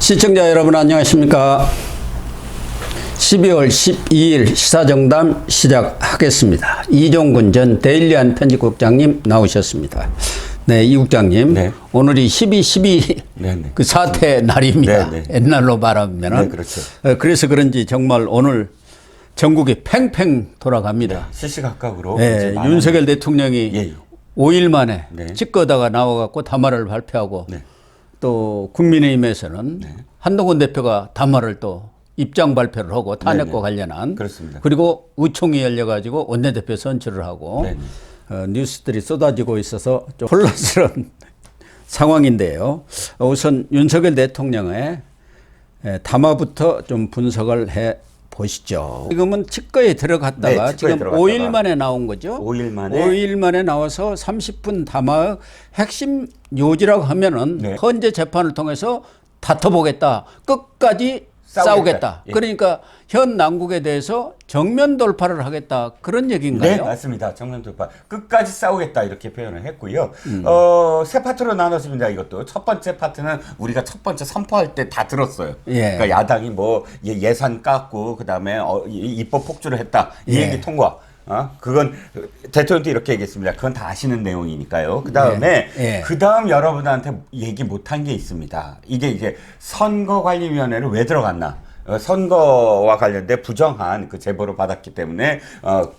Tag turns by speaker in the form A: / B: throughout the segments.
A: 시청자 여러분 안녕하십니까. 12월 12일 시사정담 시작하겠습니다. 이종근 전 데일리안 편집국장님 나오셨습니다. 네, 이 국장님. 네. 오늘이 12.12 네네. 그 사태 날입니다. 네네. 옛날로 말하면은.
B: 네, 그렇죠.
A: 그래서 그런지 정말 오늘 전국이 팽팽 돌아갑니다.
B: 네, 시시각각으로.
A: 네, 윤석열 대통령이
B: 예.
A: 5일 만에
B: 네.
A: 찍거다가 나와갖고 담화를 발표하고 네. 또 국민의힘에서는 네. 한동훈 대표가 담화를 또 입장 발표를 하고 탄핵과 관련한
B: 그렇습니다.
A: 그리고 의총이 열려가지고 원내대표 선출을 하고 뉴스들이 쏟아지고 있어서 좀 혼란스러운 상황인데요. 우선 윤석열 대통령의 담화부터 좀 분석을 해 보시죠. 지금은 치과에 들어갔다가 지금 5일 만에 나온 거죠. 5일 만에 나와서 30분 담화의 핵심 요지라고 하면은 헌재 재판을 통해서 다퉈보겠다. 끝까지 싸우겠다. 예. 그러니까 현 난국에 대해서 정면 돌파를 하겠다. 그런 얘기인가요?
B: 네, 맞습니다. 정면 돌파. 끝까지 싸우겠다 이렇게 표현을 했고요. 세 파트로 나눴습니다. 이것도 첫 번째 파트는 우리가 첫 번째 선포할 때 다 들었어요. 예. 그러니까 야당이 뭐 예산 깎고 그다음에 입법 폭주를 했다. 이 얘기 통과. 그건 대통령도 이렇게 얘기했습니다. 그건 다 아시는 내용이니까요. 그 다음에 그 다음 여러분한테 얘기 못한 게 있습니다. 이게 선거관리위원회를 왜 들어갔나? 선거와 관련된 부정한 그 제보를 받았기 때문에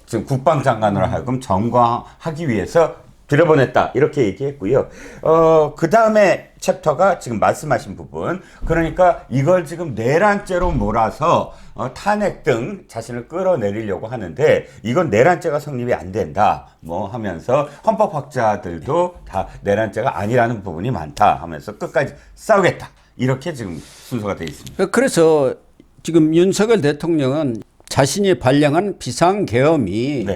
B: 지금 국방장관으로 하여금 점거하기 위해서 들여보냈다 이렇게 얘기했고요. 그 다음에 챕터가 지금 말씀하신 부분, 그러니까 이걸 지금 내란죄로 몰아서 탄핵 등 자신을 끌어내리려고 하는데 이건 내란죄가 성립이 안 된다 뭐 하면서 헌법학자들도 다 내란죄가 아니라는 부분이 많다 하면서 끝까지 싸우겠다 이렇게 지금 순서가 되어 있습니다.
A: 그래서 지금 윤석열 대통령은 자신이 발령한 비상계엄이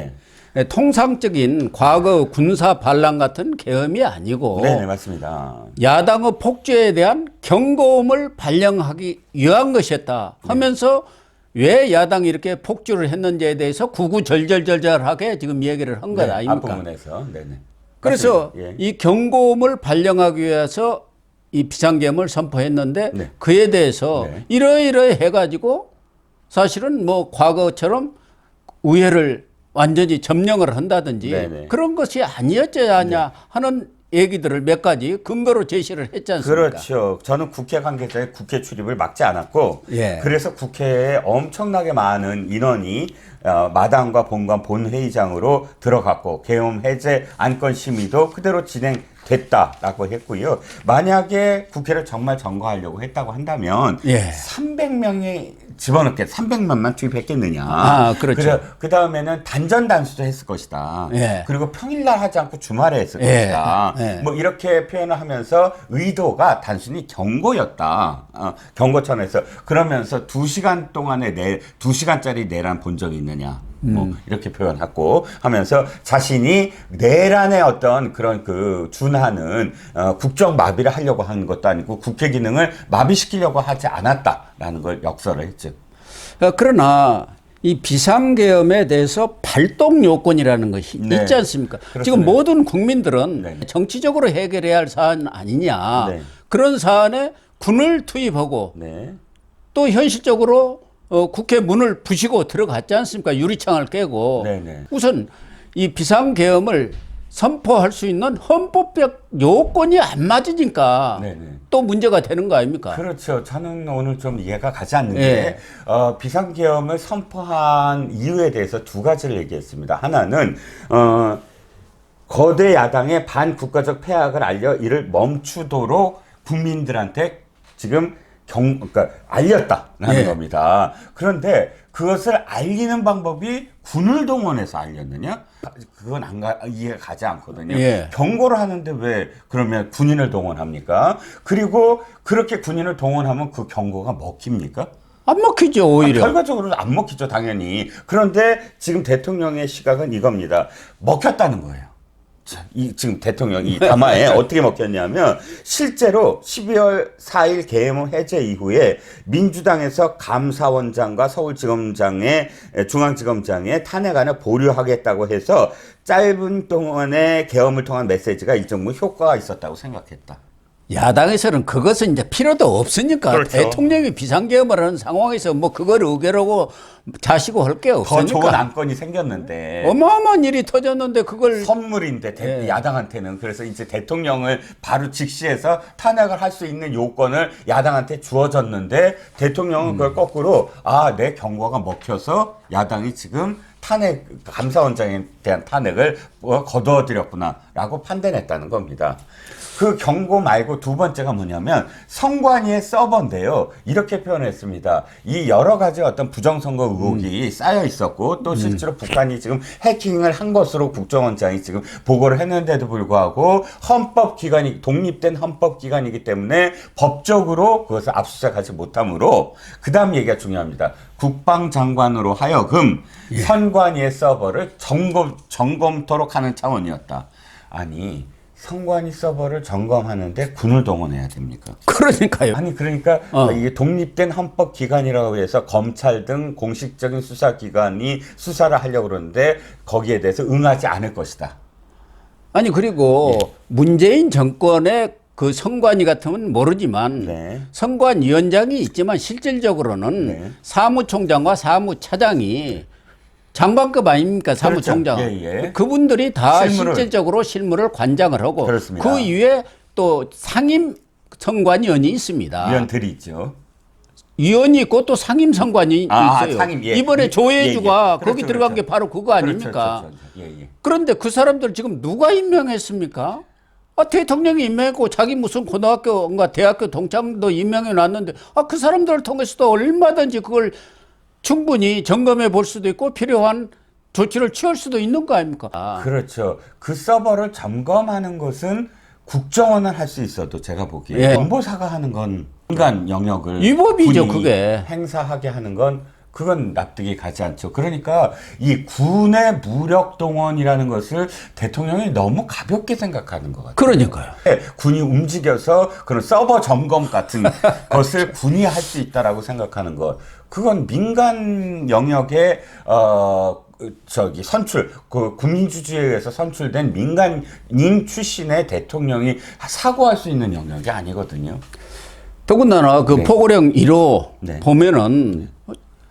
A: 통상적인 과거 군사 반란 같은 계엄이 아니고
B: 네, 맞습니다.
A: 야당의 폭주에 대한 경고음을 발령하기 위한 것이었다 하면서 왜 야당이 이렇게 폭주를 했는지에 대해서 구구절절절절하게 지금 얘기를 한 것 아닙니까?
B: 앞부분에서. 네네.
A: 그래서 이 경고음을 발령하기 위해서 이 비상계엄을 선포했는데 그에 대해서 이러이러해 해가지고 사실은 뭐 과거처럼 우회를 완전히 점령을 한다든지 그런 것이 아니었지 않냐 하는 얘기들을 몇 가지 근거로 제시를 했지 않습니까?
B: 그렇죠. 저는 국회 관계자의 국회 출입을 막지 않았고 그래서 국회에 엄청나게 많은 인원이 마당과 본관 본회의장으로 들어갔고 계엄 해제 안건 심의도 그대로 진행됐다라고 했고요. 만약에 국회를 정말 점거하려고 했다고 한다면 300명이 집어넣게 300만만 투입했겠느냐.
A: 그렇죠.
B: 그 다음에는 단전단수도 했을 것이다. 그리고 평일날 하지 않고 주말에 했을 것이다. 뭐 이렇게 표현을 하면서 의도가 단순히 경고였다. 경고천에서 그러면서 2시간 동안에 2시간짜리 내란 본 적이 있느냐. 뭐 이렇게 표현하고 하면서 자신이 내란의 어떤 그런 그 준하는 국정 마비를 하려고 하는 것도 아니고 국회 기능을 마비시키려고 하지 않았다라는 걸 역설을 했죠.
A: 그러나 이 비상계엄에 대해서 발동 요건이라는 것이 있지 않습니까? 그렇습니다. 지금 모든 국민들은 정치적으로 해결해야 할 사안 아니냐. 그런 사안에 군을 투입하고 또 현실적으로 국회 문을 부시고 들어갔지 않습니까? 유리창을 깨고. 우선 이 비상계엄을 선포할 수 있는 헌법적 요건이 안 맞으니까 또 문제가 되는 거 아닙니까?
B: 그렇죠. 저는 오늘 좀 이해가 가지 않는 게 비상계엄을 선포한 이유에 대해서 두 가지를 얘기했습니다. 하나는 거대 야당의 반국가적 패악을 알려 이를 멈추도록 국민들한테 지금 그러니까 알렸다라는 겁니다. 그런데 그것을 알리는 방법이 군을 동원해서 알렸느냐? 그건 이해가 가지 않거든요. 경고를 하는데 왜 그러면 군인을 동원합니까? 그리고 그렇게 군인을 동원하면 그 경고가 먹힙니까?
A: 안 먹히죠, 오히려.
B: 결과적으로는 안 먹히죠, 당연히. 그런데 지금 대통령의 시각은 이겁니다. 먹혔다는 거예요. 지금 대통령 이 담화에 어떻게 먹혔냐면 실제로 12월 4일 계엄 해제 이후에 민주당에서 감사원장과 서울지검장의 중앙지검장의 탄핵안을 보류하겠다고 해서 짧은 동안의 계엄을 통한 메시지가 일정 부분 효과가 있었다고 생각했다.
A: 야당에서는 그것은 이제 필요도 없으니까
B: 그렇죠.
A: 대통령이 비상계엄을 하는 상황에서 뭐 그걸 의결하고 자시고 할 게
B: 더
A: 없으니까.
B: 좋은 안건이 생겼는데
A: 어마어마한 일이 터졌는데 그걸
B: 선물인데
A: 예.
B: 야당한테는 그래서 이제 대통령을 바로 직시해서 탄핵을 할 수 있는 요건을 야당한테 주어졌는데 대통령은 그걸 거꾸로 내 경고가 먹혀서 야당이 지금 탄핵 감사원장에 대한 탄핵을 거두어들였구나라고 판단했다는 겁니다. 그 경고 말고 두 번째가 뭐냐면 선관위의 서버인데요. 이렇게 표현했습니다. 이 여러 가지 어떤 부정선거 의혹이 쌓여 있었고 또 실제로 북한이 지금 해킹을 한 것으로 국정원장이 지금 보고를 했는데도 불구하고 헌법기관이 독립된 헌법기관이기 때문에 법적으로 그것을 압수수색하지 못하므로 그 다음 얘기가 중요합니다. 국방장관으로 하여금 선관위의 서버를 점검토록 하는 차원이었다. 아니 선관위 서버를 점검하는데 군을 동원해야 됩니까?
A: 그러니까요.
B: 아니 그러니까 이게 독립된 헌법기관이라고 해서 검찰 등 공식적인 수사기관이 수사를 하려고 그러는데 거기에 대해서 응하지 않을 것이다.
A: 아니 그리고 문재인 정권의 그 선관위 같으면 모르지만
B: 네.
A: 선관위원장이 있지만 실질적으로는
B: 네.
A: 사무총장과 사무차장이 장관급 아닙니까? 사무총장.
B: 그렇죠. 예, 예.
A: 그분들이 다
B: 실무를.
A: 실질적으로 실무를 관장을 하고
B: 그렇습니다.
A: 그 이후에 또 상임 선관위원이 있습니다.
B: 위원들이 있죠.
A: 위원이 있고 또 상임 선관위 있어요.
B: 상임, 예.
A: 이번에 조혜주가
B: 그렇죠,
A: 거기 들어간
B: 그렇죠.
A: 게 바로 그거 아닙니까?
B: 그렇죠. 예.
A: 그런데 그 사람들 지금 누가 임명했습니까? 대통령이 임명했고 자기 무슨 고등학교인가 대학교 동창도 임명해 놨는데 그 사람들을 통해서도 얼마든지 그걸 충분히 점검해 볼 수도 있고 필요한 조치를 취할 수도 있는 거 아닙니까?
B: 그렇죠. 그 서버를 점검하는 것은 국정원은 할 수 있어도 제가 보기에
A: 예.
B: 정보사가 하는 건 인간 영역을
A: 위법이죠,
B: 군이
A: 그게.
B: 행사하게 하는 건 그건 납득이 가지 않죠. 그러니까 이 군의 무력 동원이라는 것을 대통령이 너무 가볍게 생각하는 것 같아요.
A: 그러니까요.
B: 군이 움직여서 그런 서버 점검 같은 것을 군이 할 수 있다라고 생각하는 것. 그건 민간 영역의 선출, 그 국민주주에 의해서 선출된 민간인 출신의 대통령이 사고할 수 있는 영역이 아니거든요.
A: 더군다나 그
B: 네.
A: 포고령 1호
B: 네.
A: 보면은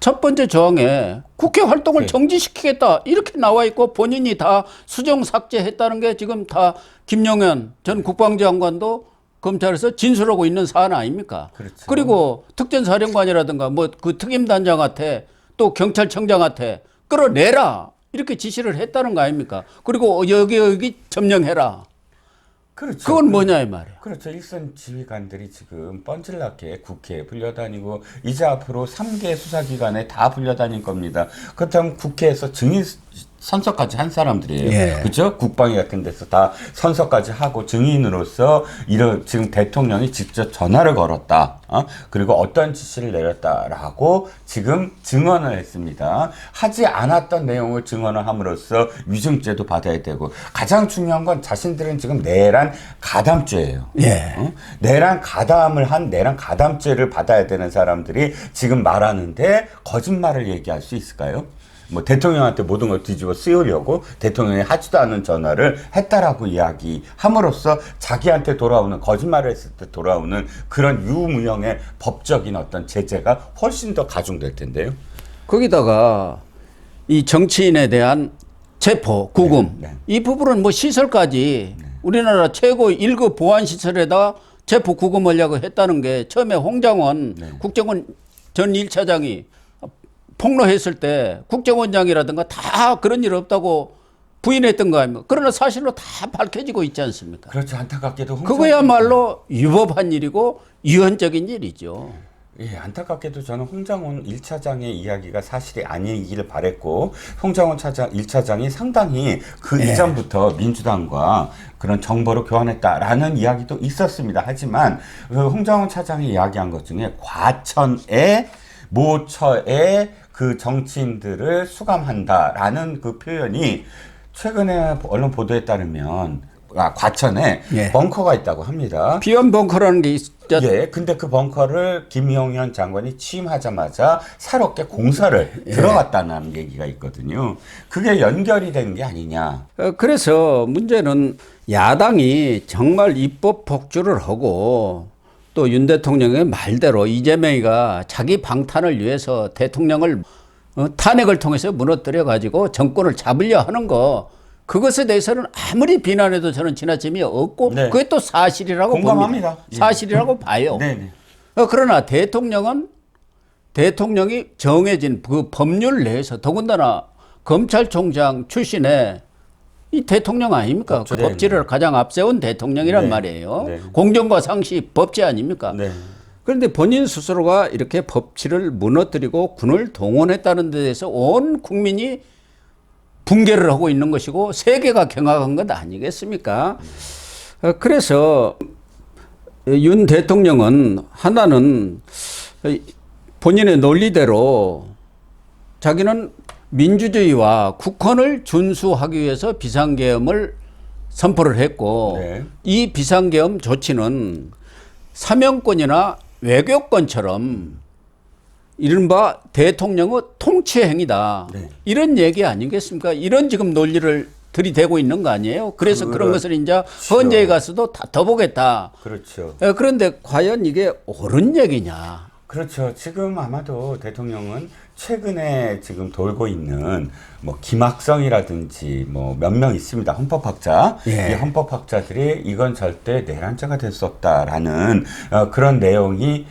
A: 첫 번째 조항에 국회 활동을
B: 네.
A: 정지시키겠다 이렇게 나와 있고 본인이 다 수정 삭제했다는 게 지금 다 김용현 전 국방장관도 검찰에서 진술하고 있는 사안 아닙니까?
B: 그렇죠.
A: 그리고 특전사령관이라든가 뭐 그 특임단장한테 또 경찰청장한테 끌어내라 이렇게 지시를 했다는 거 아닙니까? 그리고 여기 점령해라.
B: 그렇죠.
A: 그건 뭐냐 이 말이야.
B: 그렇죠. 일선 지휘관들이 지금 뻔질나게 국회에 불려다니고 이제 앞으로 3개 수사기관에 다 불려다닐 겁니다. 그렇다면 국회에서 증인 선서까지 한 사람들이에요.
A: 예.
B: 그렇죠? 국방위 같은 데서 다 선서까지 하고 증인으로서 지금 대통령이 직접 전화를 걸었다. 그리고 어떤 지시를 내렸다라고 지금 증언을 했습니다. 하지 않았던 내용을 증언을 함으로써 위증죄도 받아야 되고 가장 중요한 건 자신들은 지금 내란 가담죄예요.
A: 예.
B: 내란 가담죄를 받아야 되는 사람들이 지금 말하는데 거짓말을 얘기할 수 있을까요? 뭐 대통령한테 모든 걸 뒤집어 씌우려고 대통령이 하지도 않은 전화를 했다라고 이야기함으로써 자기한테 돌아오는 거짓말을 했을 때 돌아오는 그런 유무형의 법적인 어떤 제재가 훨씬 더 가중될 텐데요.
A: 거기다가 이 정치인에 대한 체포, 구금
B: 네.
A: 이 부분은 뭐 시설까지 우리나라 최고 1급 보안 시설에다 체포 구금하려고 했다는 게 처음에 홍장원 국정원 전 1차장이 폭로했을 때 국정원장이라든가 다 그런 일 없다고 부인했던 거 아닙니까? 그러나 사실로 다 밝혀지고 있지 않습니까?
B: 그렇죠. 안타깝게도
A: 그거야말로 위법한 일이고 위헌적인 일이죠.
B: 예, 안타깝게도 저는 홍장원 1차장의 이야기가 사실이 아니기를 바랬고 홍장원 1차장이 상당히 그 이전부터 민주당과 그런 정보를 교환했다라는 이야기도 있었습니다. 하지만 그 홍장원 차장이 이야기한 것 중에 과천에 모처에 그 정치인들을 수감한다라는 그 표현이 최근에 언론 보도에 따르면 과천에
A: 예.
B: 벙커가 있다고 합니다.
A: 비원 벙커라는 게 있죠.
B: 예, 근데 그 벙커를 김용현 장관이 취임하자마자 새롭게 공사를 들어갔다는 얘기가 있거든요. 그게 연결이 되는 게 아니냐.
A: 그래서 문제는 야당이 정말 입법 폭주를 하고 또 윤 대통령의 말대로 이재명이가 자기 방탄을 위해서 대통령을 탄핵을 통해서 무너뜨려 가지고 정권을 잡으려 하는 거, 그것에 대해서는 아무리 비난해도 저는 지나침이 없고
B: 네.
A: 그게 또 사실이라고
B: 공감합니다.
A: 봅니다. 사실이라고 봐요.
B: 네네.
A: 그러나 대통령이 정해진 그 법률 내에서 더군다나 검찰총장 출신의 이 대통령 아닙니까? 그 법치를 가장 앞세운 대통령이란
B: 네.
A: 말이에요.
B: 네.
A: 공정과 상식 법치 아닙니까?
B: 네.
A: 그런데 본인 스스로가 이렇게 법치를 무너뜨리고 군을 동원했다는 데 대해서 온 국민이 붕괴를 하고 있는 것이고 세계가 경악한 것 아니겠습니까? 그래서 윤 대통령은 하나는 본인의 논리대로 자기는 민주주의와 국헌을 준수하기 위해서 비상계엄을 선포를 했고
B: 네.
A: 이 비상계엄 조치는 사명권이나 외교권처럼 이른바 대통령의 통치행위다.
B: 네.
A: 이런 얘기 아니겠습니까? 이런 지금 논리를 들이대고 있는 거 아니에요? 그래서 그런 것을 이제 헌재에 가서도 다퉈보겠다.
B: 그렇죠.
A: 그런데 과연 이게 옳은 얘기냐?
B: 그렇죠. 지금 아마도 대통령은 최근에 지금 돌고 있는 뭐 김학성이라든지 뭐 몇 명 있습니다. 헌법학자.
A: 예.
B: 이 헌법학자들이 이건 절대 내란죄가 될 수 없다라는 그런 내용이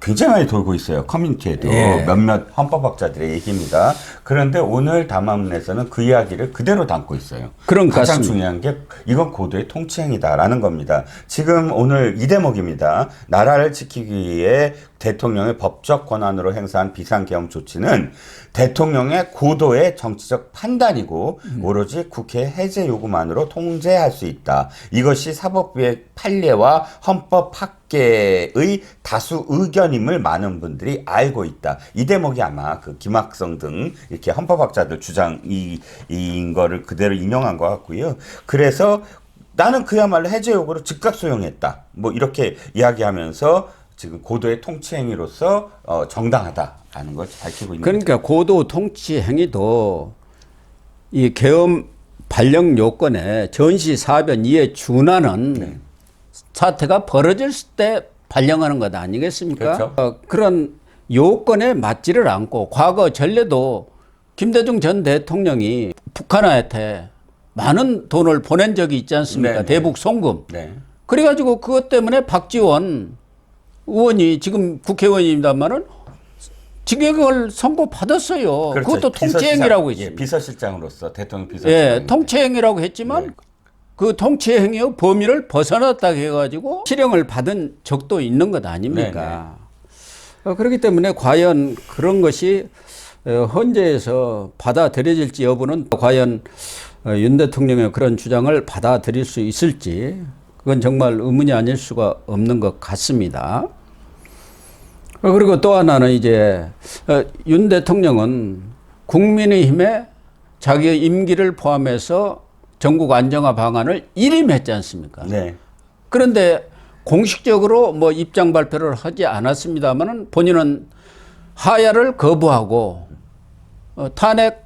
B: 굉장히 많이 돌고 있어요. 커뮤니티에도
A: 예.
B: 몇몇 헌법학자들의 얘기입니다. 그런데 오늘 담화문에서는 그 이야기를 그대로 담고 있어요.
A: 그런
B: 가장
A: 같습니다.
B: 중요한 게 이건 고도의 통치행위다라는 겁니다. 지금 오늘 이 대목입니다. 나라를 지키기 위해 대통령의 법적 권한으로 행사한 비상계엄 조치는 대통령의 고도의 정치적 판단이고 오로지 국회 해제 요구만으로 통제할 수 있다. 이것이 사법부의 판례와 헌법 학계의 다수 의견임을 많은 분들이 알고 있다. 이 대목이 아마 그 김학성 등 이렇게 헌법학자들 주장인 거를 그대로 인용한 것 같고요. 그래서 나는 그야말로 해제 요구를 즉각 수용했다. 뭐 이렇게 이야기하면서 지금 고도의 통치 행위로서 정당하다라는 걸 밝히고 있는
A: 그러니까 고도 통치 행위도 이 계엄 발령 요건에 전시 사변 이에 준하는 사태가 벌어질 때 발령하는 것 아니겠습니까?
B: 그렇죠.
A: 그런 요건에 맞지를 않고 과거 전례도 김대중 전 대통령이 북한한테 많은 돈을 보낸 적이 있지 않습니까?
B: 네네.
A: 대북 송금.
B: 네.
A: 그래가지고 그것 때문에 박지원 의원이 지금 국회의원입니다만은 징역을 선고받았어요.
B: 그렇죠.
A: 그것도 통치행위라고 했죠.
B: 예, 비서실장으로서 대통령 비서실장.
A: 예, 통치행위라고 했지만
B: 네.
A: 그 통치행위의 범위를 벗어났다고 해가지고 실형을 받은 적도 있는 것 아닙니까? 그렇기 때문에 과연 그런 것이 헌재에서 받아들여질지 여부는 과연 윤 대통령의 그런 주장을 받아들일 수 있을지 그건 정말 의문이 아닐 수가 없는 것 같습니다. 그리고 또 하나는 이제 윤 대통령은 국민의힘에 자기의 임기를 포함해서 전국 안정화 방안을 일임했지 않습니까?
B: 네.
A: 그런데 공식적으로 뭐 입장 발표를 하지 않았습니다만은 본인은 하야를 거부하고 탄핵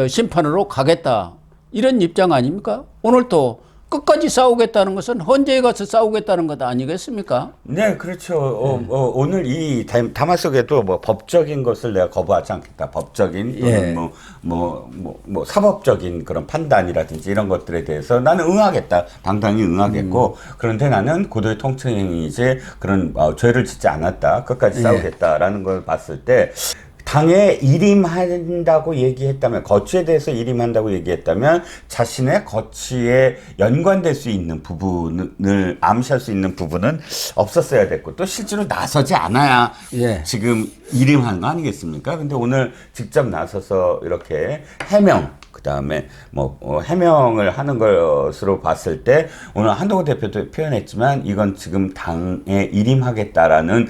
A: 심판으로 가겠다 이런 입장 아닙니까? 오늘 또 끝까지 싸우겠다는 것은 헌재에 가서 싸우겠다는 것 아니겠습니까?
B: 네, 그렇죠. 오늘 이 담화 속에도 뭐 법적인 것을 내가 거부하지 않겠다. 법적인 또는 뭐 사법적인 그런 판단이라든지 이런 것들에 대해서 나는 응하겠다. 당당히 응하겠고 그런데 나는 고도의 통치행위이지 그런 죄를 짓지 않았다. 끝까지 싸우겠다라는 걸 봤을 때 당에 일임한다고 얘기했다면 거취에 대해서 일임한다고 얘기했다면 자신의 거취에 연관될 수 있는 부분을 암시할 수 있는 부분은 없었어야 됐고 또 실제로 나서지 않아야 지금 일임한 거 아니겠습니까? 근데 오늘 직접 나서서 이렇게 해명 그다음에 해명을 하는 것으로 봤을 때 오늘 한동훈 대표도 표현했지만 이건 지금 당에 일임하겠다라는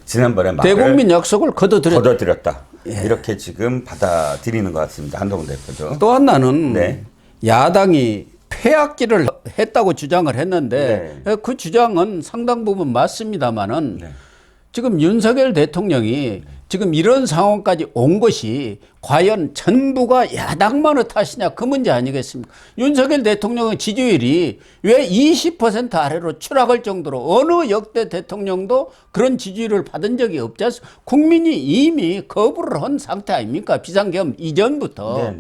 B: 지난번에 말을
A: 대국민 약속을
B: 거둬들였다. 이렇게 지금 받아들이는 것 같습니다. 한동훈 대표도.
A: 또 하나는 야당이 폐악질을 했다고 주장을 했는데 그 주장은 상당 부분 맞습니다만은 지금 윤석열 대통령이 지금 이런 상황까지 온 것이 과연 전부가 야당만의 탓이냐 그 문제 아니겠습니까? 윤석열 대통령의 지지율이 왜 20% 아래로 추락할 정도로 어느 역대 대통령도 그런 지지율을 받은 적이 없지 않습니까? 국민이 이미 거부를 한 상태 아닙니까? 비상계엄 이전부터.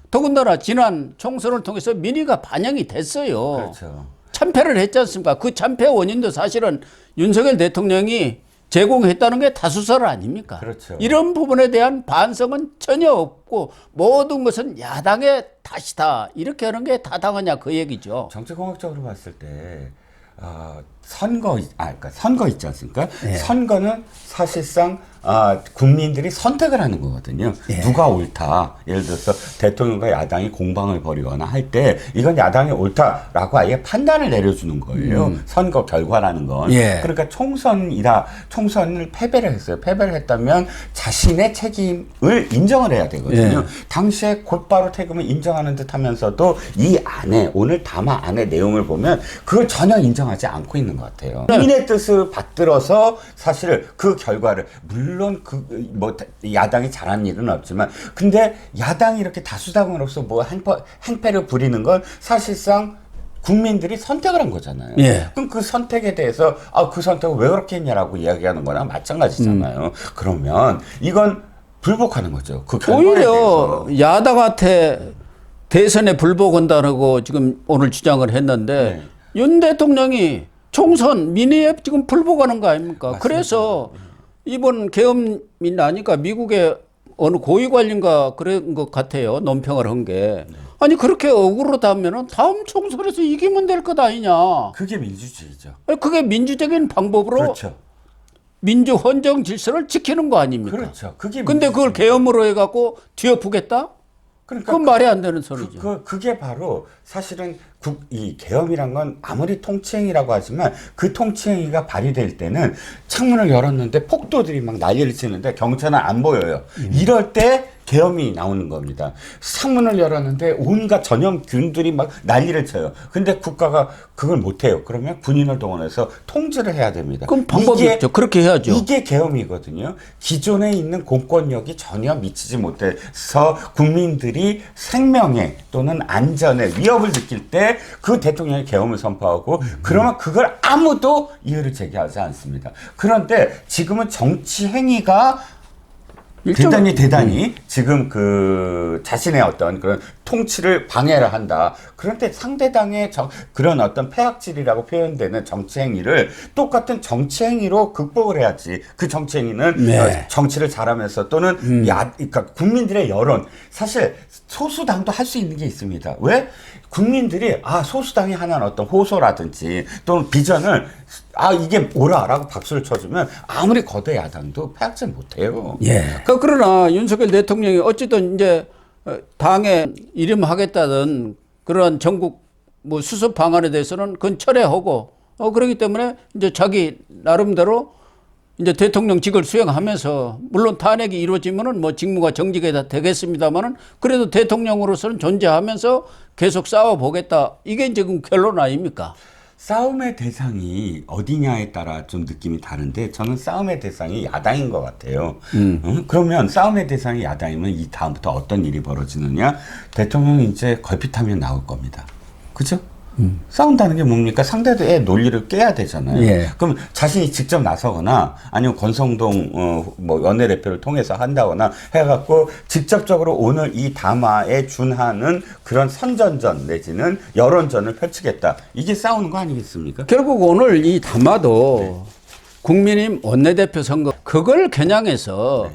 A: 더군다나 지난 총선을 통해서 민의가 반영이 됐어요.
B: 그렇죠.
A: 참패를 했지 않습니까? 그 참패 원인도 사실은 윤석열 대통령이 제공했다는 게 다수설 아닙니까?
B: 그렇죠.
A: 이런 부분에 대한 반성은 전혀 없고 모든 것은 야당의 탓이다. 이렇게 하는 게 타당하냐 그 얘기죠.
B: 정치공학적으로 봤을 때 그러니까 선거 있지 않습니까? 선거는 사실상 국민들이 선택을 하는 거거든요. 누가 옳다. 예를 들어서 대통령과 야당이 공방을 벌이거나 할 때 이건 야당이 옳다라고 아예 판단을 내려주는 거예요. 선거 결과라는 건. 그러니까 총선을 패배를 했어요. 패배를 했다면 자신의 책임을 인정을 해야 되거든요. 당시에 곧바로 퇴금을 인정하는 듯 하면서도 이 안에 오늘 담화 안의 내용을 보면 그걸 전혀 인정하지 않고 있는 것 같아요. 국민의 뜻을 받들어서 사실 그 결과를 물론 야당이 잘한 일은 없지만 근데 야당이 이렇게 다수당으로서 뭐 행패를 부리는 건 사실상 국민들이 선택을 한 거잖아요. 그럼 그 선택에 대해서 그 선택을 왜 그렇게 했냐라고 이야기하는 거나 마찬가지잖아요. 그러면 이건 불복하는 거죠. 그 결과에
A: 오히려
B: 대해서.
A: 야당한테 대선에 불복한다고 지금 오늘 주장을 했는데 윤 대통령이 총선 민의에 지금 불복하는 거 아닙니까?
B: 맞습니다.
A: 그래서 이번 계엄이 나니까 미국의 어느 고위 관리인가 그런 것 같아요. 논평을 한 게. 아니 그렇게 억울하다면은 다음 총선에서 이기면 될 것 아니냐.
B: 그게 민주주의죠.
A: 그게 민주적인 방법으로
B: 그렇죠.
A: 민주 헌정 질서를 지키는 거 아닙니까?
B: 그렇죠. 그게
A: 근데 그걸 계엄으로 해갖고 뒤엎으겠다?
B: 그러니까
A: 그건 말이 안 되는 소리죠.
B: 그게 바로 사실은 이 계엄이란 건 아무리 통치행위라고 하지만 그 통치행위가 발휘될 때는 창문을 열었는데 폭도들이 막 난리를 치는데 경찰은 안 보여요. 이럴 때 계엄이 나오는 겁니다. 창문을 열었는데 온갖 전염균들이 막 난리를 쳐요. 근데 국가가 그걸 못해요. 그러면 군인을 동원해서 통제를 해야 됩니다.
A: 그럼 방법이 있죠. 그렇게 해야죠.
B: 이게 계엄이거든요. 기존에 있는 공권력이 전혀 미치지 못해서 국민들이 생명에 또는 안전에 위협을 느낄 때 그 대통령이 계엄을 선포하고 그러면 그걸 아무도 이유를 제기하지 않습니다. 그런데 지금은 정치 행위가 대단히 지금 그 자신의 어떤 그런 통치를 방해를 한다. 그런데 상대당의 그런 어떤 폐악질이라고 표현되는 정치 행위를 똑같은 정치 행위로 극복을 해야지. 그 정치 행위는 정치를 잘하면서 또는 그러니까 국민들의 여론. 사실 소수당도 할 수 있는 게 있습니다. 왜? 국민들이 소수당이 하는 어떤 호소라든지 또는 비전을 이게 옳아라고 박수를 쳐주면 아무리 거대 야당도 폐악질 못해요.
A: 그러나 윤석열 대통령이 어쨌든 이제 당에 이름하겠다던 그런 전국 뭐 수습 방안에 대해서는 그건 철회하고 그렇기 때문에 이제 자기 나름대로 이제 대통령직을 수행하면서 물론 탄핵이 이루어지면은 뭐 직무가 정지가 되겠습니다만은 그래도 대통령으로서는 존재하면서 계속 싸워보겠다. 이게 지금 결론 아닙니까?
B: 싸움의 대상이 어디냐에 따라 좀 느낌이 다른데 저는 싸움의 대상이 야당인 것 같아요. 그러면 싸움의 대상이 야당이면 이 다음부터 어떤 일이 벌어지느냐? 대통령이 이제 걸핏하면 나올 겁니다. 그죠? 싸운다는 게 뭡니까? 상대의 논리를 깨야 되잖아요. 그럼 자신이 직접 나서거나 아니면 권성동 뭐 원내대표를 통해서 한다거나 해갖고 직접적으로 오늘 이 담화에 준하는 그런 선전전 내지는 여론전을 펼치겠다. 이게 싸우는 거 아니겠습니까?
A: 결국 오늘 이 담화도 국민의힘 원내대표 선거 그걸 겨냥해서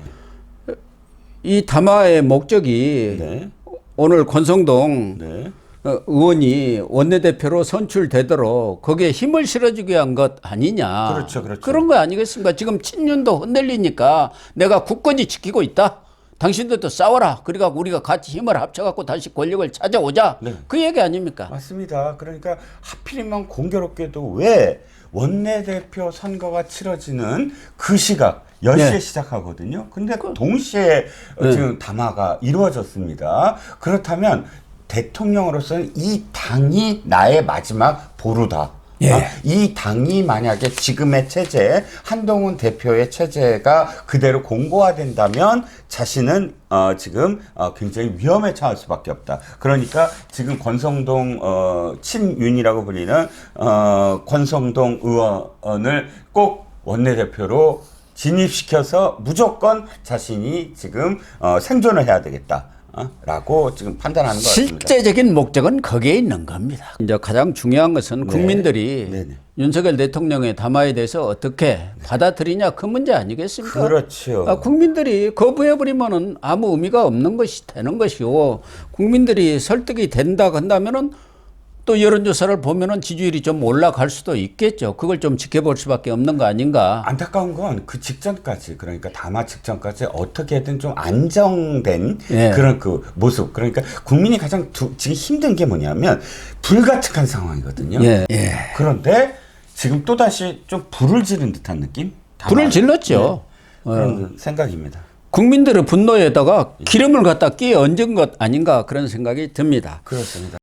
A: 이 담화의 목적이 오늘 권성동 의원이 원내대표로 선출되도록 거기에 힘을 실어주기 위한 것 아니냐.
B: 그렇죠.
A: 그런 거 아니겠습니까? 지금 친윤도 흔들리니까 내가 굳건히 지키고 있다. 당신들도 싸워라. 그러니까 우리가 같이 힘을 합쳐갖고 다시 권력을 찾아오자. 그 얘기 아닙니까?
B: 맞습니다. 그러니까 하필이면 공교롭게도 왜 원내대표 선거가 치러지는 그 시각 10시에 시작하거든요. 근데 동시에 지금 담화가 이루어졌습니다. 그렇다면 대통령으로서는 이 당이 나의 마지막 보루다.
A: 예.
B: 이 당이 만약에 지금의 체제, 한동훈 대표의 체제가 그대로 공고화된다면 자신은 지금 굉장히 위험에 처할 수밖에 없다. 그러니까 지금 권성동 친윤이라고 불리는 권성동 의원을 꼭 원내대표로 진입시켜서 무조건 자신이 지금 생존을 해야 되겠다. 라고 지금 판단하는 것 같습니다.
A: 실제적인 목적은 거기에 있는 겁니다. 이제 가장 중요한 것은 국민들이
B: 네네.
A: 윤석열 대통령의 담화에 대해서 어떻게 받아들이냐 그 문제 아니겠습니까?
B: 그렇죠.
A: 국민들이 거부해버리면은 아무 의미가 없는 것이 되는 것이고 국민들이 설득이 된다 한다면은 또 여론조사를 보면은 지지율이 좀 올라갈 수도 있겠죠. 그걸 좀 지켜볼 수밖에 없는 거 아닌가.
B: 안타까운 건 그 직전까지 그러니까 담화 직전까지 어떻게든 좀 안정된
A: 예.
B: 그런 그 모습 그러니까 국민이 가장 지금 힘든 게 뭐냐면 불가특한 상황이거든요.
A: 예. 예.
B: 그런데 지금 또 다시 좀 불을 지른 듯한 느낌?
A: 불을 질렀죠.
B: 네. 그런 생각입니다.
A: 국민들의 분노에다가 기름을 갖다 끼 얹은 것 아닌가 그런 생각이 듭니다.
B: 그렇습니다.